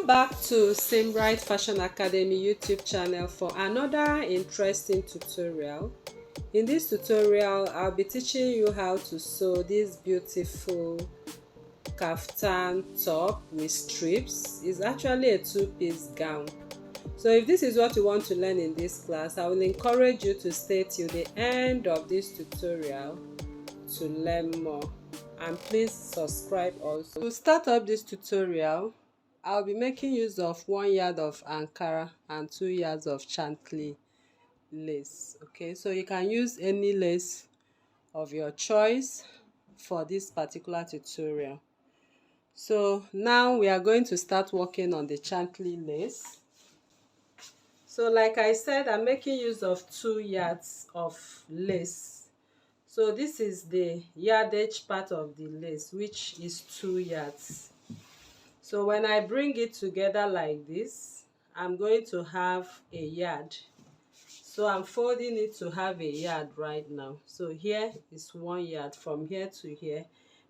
back to Simbright Fashion Academy YouTube channel for another interesting tutorial. In this tutorial, I'll be teaching you how to sew this beautiful kaftan top with strips. It's actually a two-piece gown. So if this is what you want to learn in this class, I will encourage you to stay till the end of this tutorial to learn more. And please subscribe also. To start up this tutorial, I'll be making use of 1 yard of Ankara and 2 yards of Chantilly lace. Okay, so you can use any lace of your choice for this particular tutorial. So now we are going to start working on the Chantilly lace. So like I said, I'm making use of 2 yards of lace. So this is the yardage part of the lace, which is 2 yards. So when I bring it together like this, I'm going to have a yard. So I'm folding it to have a yard right now. So here is 1 yard. From here to here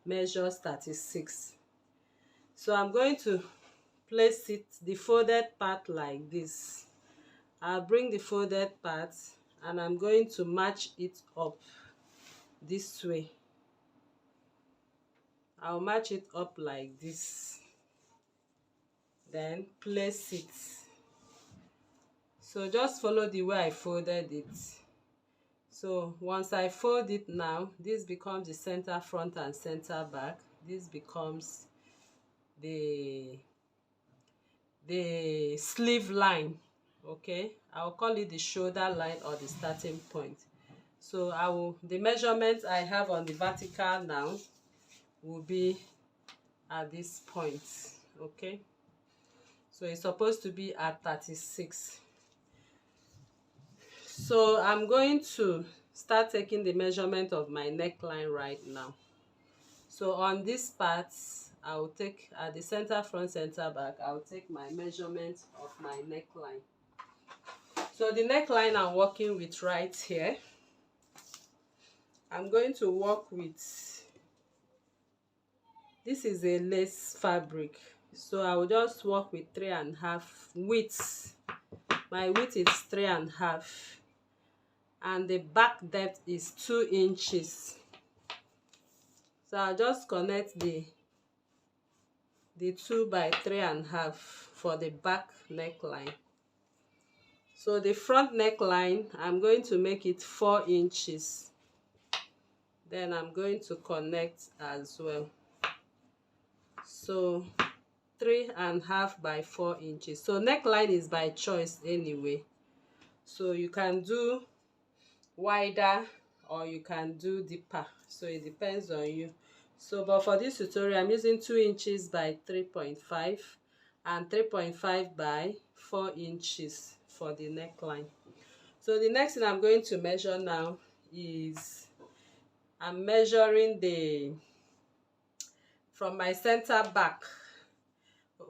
measures 36. So I'm going to place it, the folded part, like this. I'll bring the folded part and I'm going to match it up this way. I'll match it up like this. Then place it. So just follow the way I folded it. So once I fold it now, this becomes the center front and center back. This becomes the sleeve line. Okay, I'll call it the shoulder line or the starting point. So the measurement I have on the vertical now will be at this point. Okay, so it's supposed to be at 36. So I'm going to start taking the measurement of my neckline right now. So on this part, I will take at the center front, center back, I'll take my measurement of my neckline. So the neckline I'm working with right here, I'm going to work with, this is a lace fabric. So I will just work with 3.5 width. My width is 3.5. And the back depth is 2 inches. So I'll just connect the 2 by 3.5 for the back neckline. So the front neckline, I'm going to make it 4 inches. Then I'm going to connect as well. So 3.5 by 4 inches. So neckline is by choice anyway. So you can do wider or you can do deeper, so it depends on you. So but for this tutorial, I'm using 2 inches by 3.5 and 3.5 by 4 inches for the neckline. So the next thing I'm going to measure now is, I'm measuring from my center back,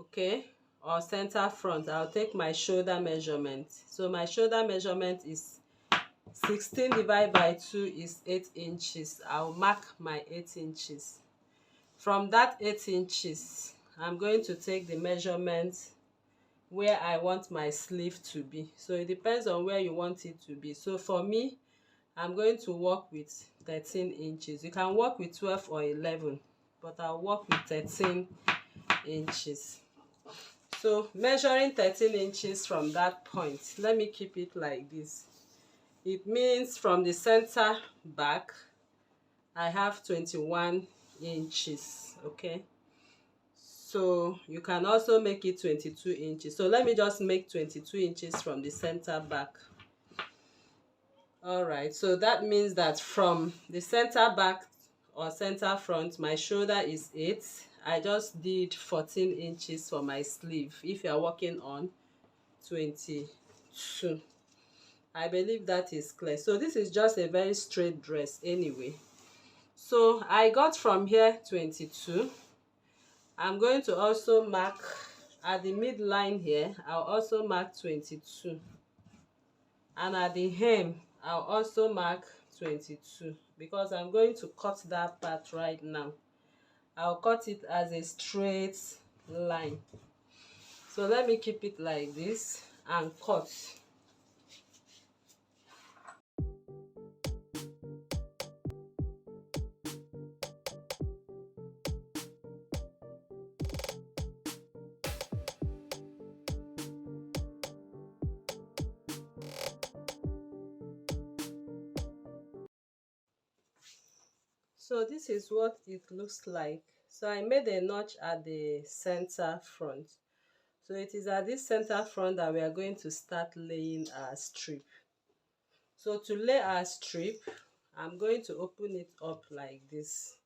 okay, or center front. I'll take my shoulder measurement. So my shoulder measurement is 16 divided by 2 is 8 inches. I'll mark my 8 inches. From that 8 inches, I'm going to take the measurement where I want my sleeve to be. So it depends on where you want it to be. So for me, I'm going to work with 13 inches. You can work with 12 or 11, but I'll work with 13 inches. So measuring 13 inches from that point, let me keep it like this. It means from the center back, I have 21 inches, okay? So you can also make it 22 inches. So let me just make 22 inches from the center back. All right, so that means that from the center back or center front, my shoulder is 8. I just did 14 inches for my sleeve if you are working on 22. I believe that is clear. So this is just a very straight dress anyway. So I got from here 22. I'm going to also mark at the midline here. I'll also mark 22. And at the hem, I'll also mark 22 because I'm going to cut that part right now. I'll cut it as a straight line. So let me keep it like this and cut. So this is what it looks like. So I made a notch at the center front. So it is at this center front that we are going to start laying our strip. So to lay our strip, I'm going to open it up like this.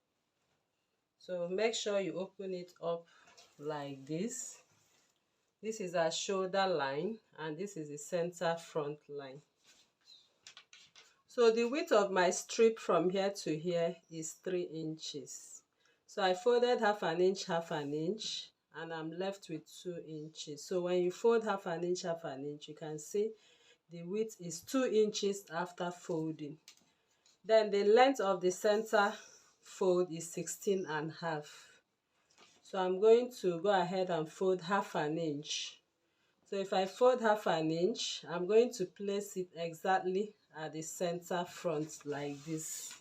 So make sure you open it up like this. This is our shoulder line and this is the center front line. So the width of my strip from here to here is 3 inches. So I folded half an inch, and I'm left with 2 inches. So when you fold half an inch, you can see the width is 2 inches after folding. Then the length of the center fold is 16.5. So I'm going to go ahead and fold half an inch. So if I fold half an inch, I'm going to place it exactly at the center front like this.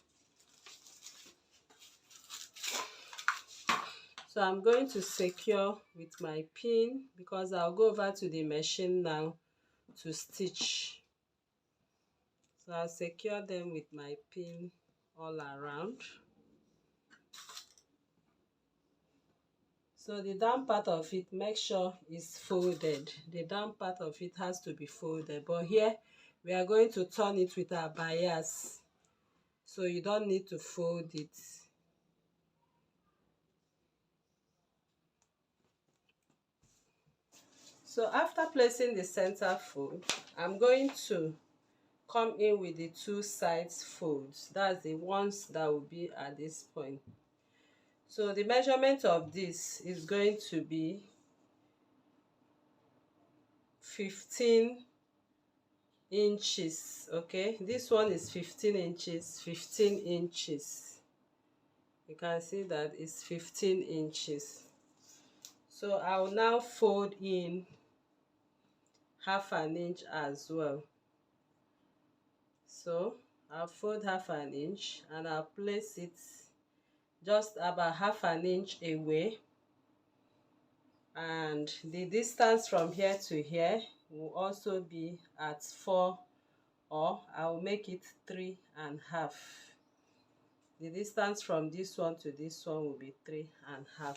So I'm going to secure with my pin because I'll go over to the machine now to stitch. So I'll secure them with my pin all around. So the down part of it, make sure is folded. The down part of it has to be folded. But here, we are going to turn it with our bias. So you don't need to fold it. So after placing the center fold, I'm going to come in with the 2 sides folds. That's the ones that will be at this point. So the measurement of this is going to be 15 inches. Okay, this one is 15 inches, 15 inches. You can see that it's 15 inches. So I'll now fold in half an inch as well. So I'll fold half an inch and I'll place it just about half an inch away, and the distance from here to here will also be at 4, or I'll make it 3.5. The distance from this one to this one will be 3.5.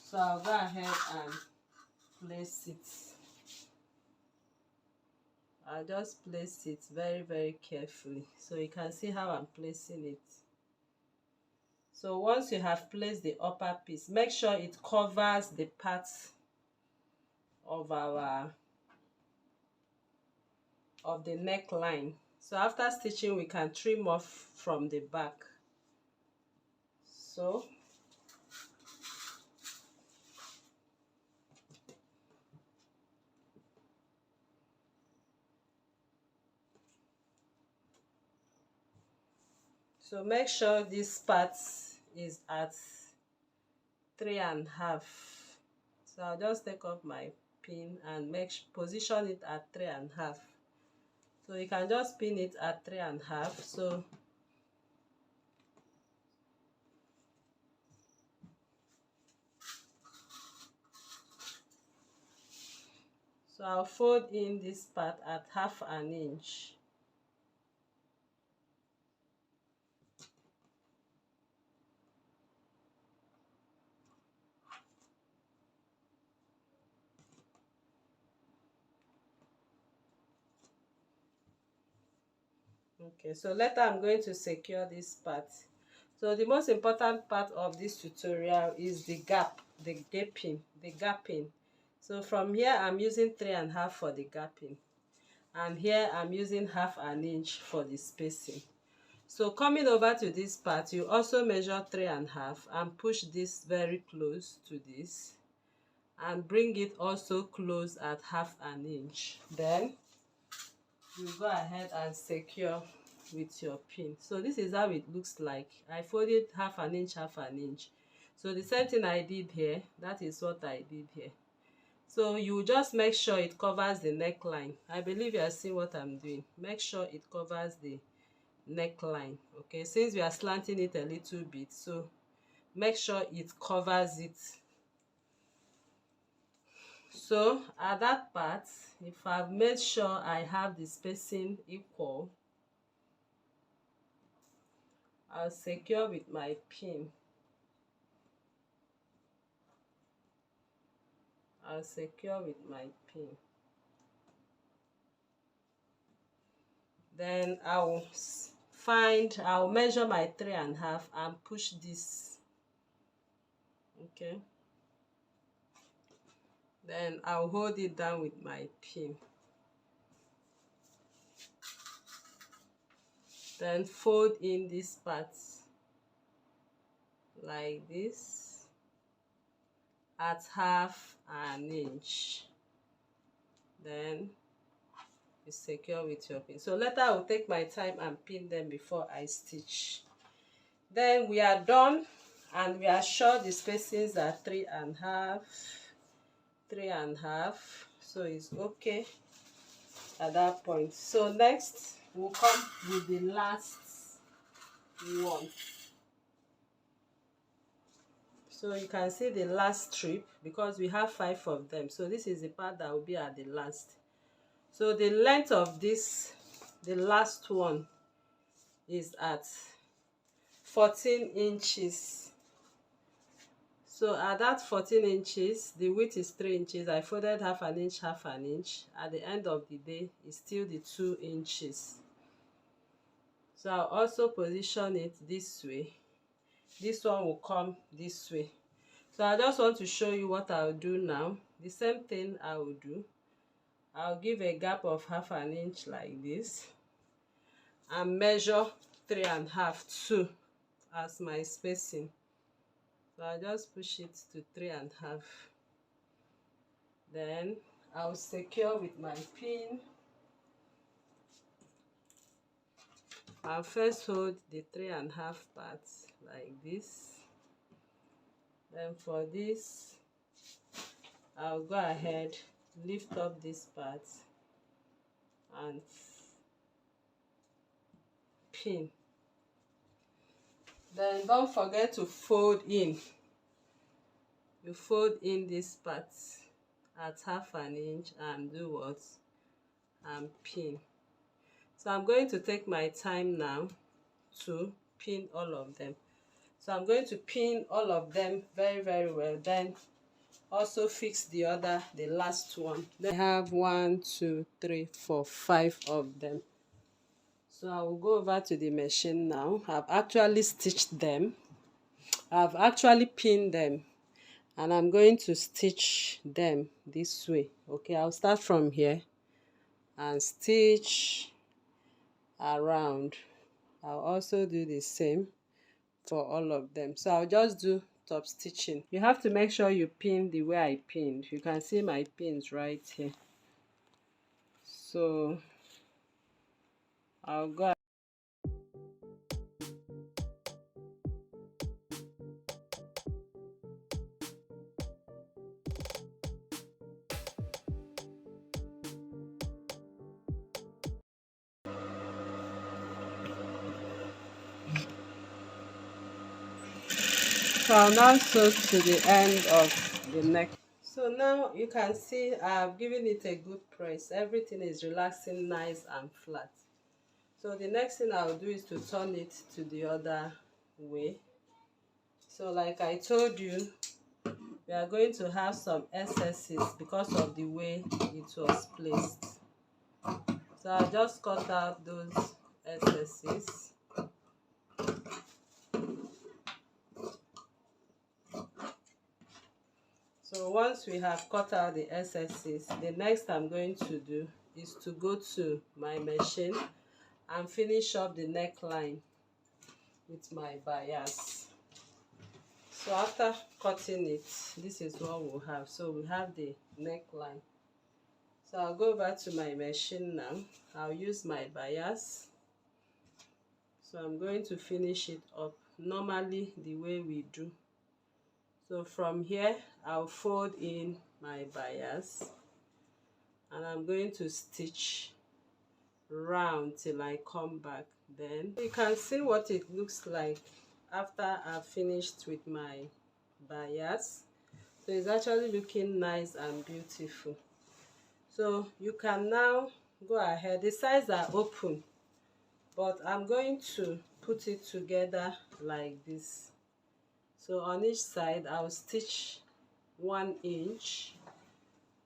So I'll go ahead and place it. I'll just place it very, very carefully so you can see how I'm placing it. So once you have placed the upper piece, make sure it covers the parts of the neckline. So after stitching, we can trim off from the back. So make sure this part is at 3.5. So I'll just take off my pin and position it at 3.5. So you can just pin it at 3.5. So I'll fold in this part at half an inch. Okay, so later I'm going to secure this part. So the most important part of this tutorial is the gapping. So from here I'm using 3.5 for the gapping, and here I'm using half an inch for the spacing. So coming over to this part, you also measure 3.5 and push this very close to this and bring it also close at half an inch. Then you go ahead and secure with your pin. So this is how it looks like. I folded half an inch. So the same thing I did here, that is what I did here. So you just make sure it covers the neckline. I believe you are seeing what I'm doing. Make sure it covers the neckline. Okay, since we are slanting it a little bit, so make sure it covers it. So at that part, if I've made sure I have the spacing equal, I'll secure with my pin. I'll secure with my pin. Then I'll measure my 3.5 and push this. Okay. Then I'll hold it down with my pin. Then fold in this part like this at 1/2 inch. Then you secure with your pin. So later I will take my time and pin them before I stitch. Then we are done, and we are sure the spacings are 3.5, 3.5. So it's okay at that point. So next we'll come with the last one. So you can see the last strip, because we have 5 of them. So this is the part that will be at the last. So the length of this, the last one, is at 14 inches. So at that 14 inches, the width is 3 inches. I folded 1/2 inch, 1/2 inch. At the end of the day, it's still the 2 inches. So I'll also position it this way. This one will come this way. So I just want to show you what I'll do now. The same thing I will do. I'll give a gap of 1/2 inch like this and measure 3.5 too as my spacing. So I'll just push it to 3.5. Then I'll secure with my pin. I'll first hold the 3.5 parts like this. Then for this, I'll go ahead, lift up this part and pin. Then don't forget to fold in. You fold in this part at 1/2 inch and do what? And pin. So I'm going to take my time now to pin all of them. So I'm going to pin all of them very, very well. Then also fix the last one. Then I have 1, 2, 3, 4, 5 of them. So I will go over to the machine now. I've actually stitched them. I've actually pinned them. And I'm going to stitch them this way. Okay, I'll start from here and stitch around. I'll also do the same for all of them. So I'll just do top stitching. You have to make sure you pin the way I pinned. You can see my pins right here. So I'll go. So I'll now sew to the end of the neck. So now you can see I've given it a good press. Everything is relaxing nice and flat. So the next thing I'll do is to turn it to the other way. So like I told you, we are going to have some excesses because of the way it was placed. So I'll just cut out those excesses. So once we have cut out the excesses, the next I'm going to do is to go to my machine and finish up the neckline with my bias. So after cutting it, this is what we'll have. So we have the neckline. So I'll go back to my machine now. I'll use my bias. So I'm going to finish it up normally the way we do. So from here, I'll fold in my bias, and I'm going to stitch round till I come back. Then you can see what it looks like after I've finished with my bias. So it's actually looking nice and beautiful. So you can now go ahead. The sides are open, but I'm going to put it together like this. So on each side I'll stitch 1 inch.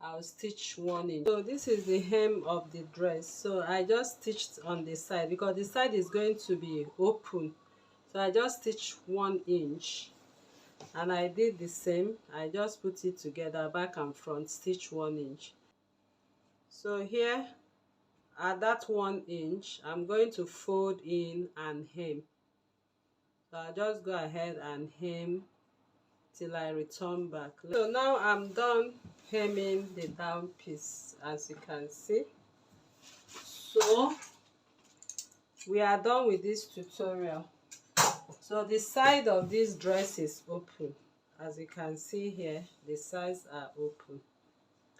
I'll stitch 1 inch. So this is the hem of the dress. So I just stitched on the side because the side is going to be open. So I just stitched 1 inch, and I did the same. I just put it together, back and front, stitch 1 inch. So here at that 1 inch, I'm going to fold in and hem. So I'll just go ahead and hem till I return back. So now I'm done hemming the down piece, as you can see. So we are done with this tutorial. So the side of this dress is open. As you can see here, the sides are open.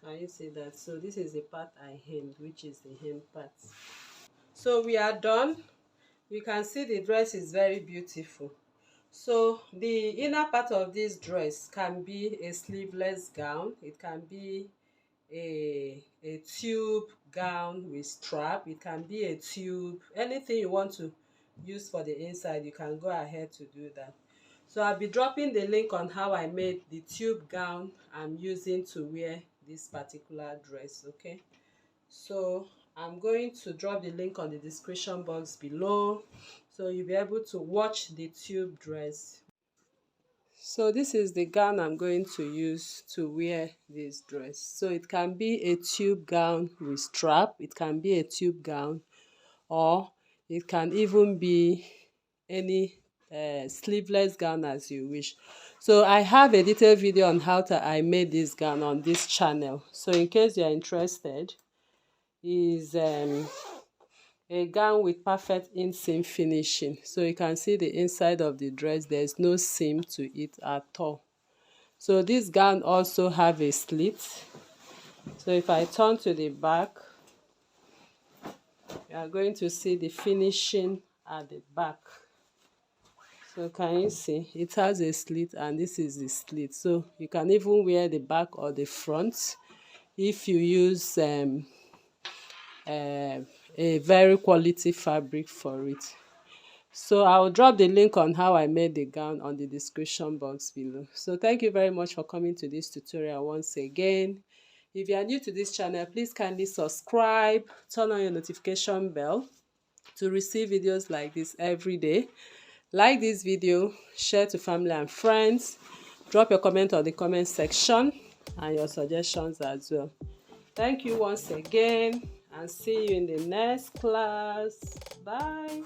Can you see that? So this is the part I hemmed, which is the hem part. So we are done. You can see the dress is very beautiful. So the inner part of this dress can be a sleeveless gown. It can be a tube gown with strap. It can be a tube. Anything you want to use for the inside, you can go ahead to do that. So I'll be dropping the link on how I made the tube gown I'm using to wear this particular dress. Okay, so I'm going to drop the link on the description box below, so you'll be able to watch the tube dress. So this is the gown I'm going to use to wear this dress. So it can be a tube gown with strap, it can be a tube gown, or it can even be any sleeveless gown as you wish. So I have a detailed video on how I made this gown on this channel. So in case you're interested, is a gown with perfect inseam finishing. So you can see the inside of the dress, there's no seam to it at all. So this gown also have a slit. So if I turn to the back, you are going to see the finishing at the back. So can you see it has a slit, and this is the slit. So you can even wear the back or the front if you use a very quality fabric for it. So I'll drop the link on how I made the gown on the description box below. So thank you very much for coming to this tutorial once again. If you are new to this channel, please kindly subscribe, turn on your notification bell to receive videos like this every day. Like this video, share to family and friends, drop your comment on the comment section and your suggestions as well. Thank you once again, and see you in the next class. Bye.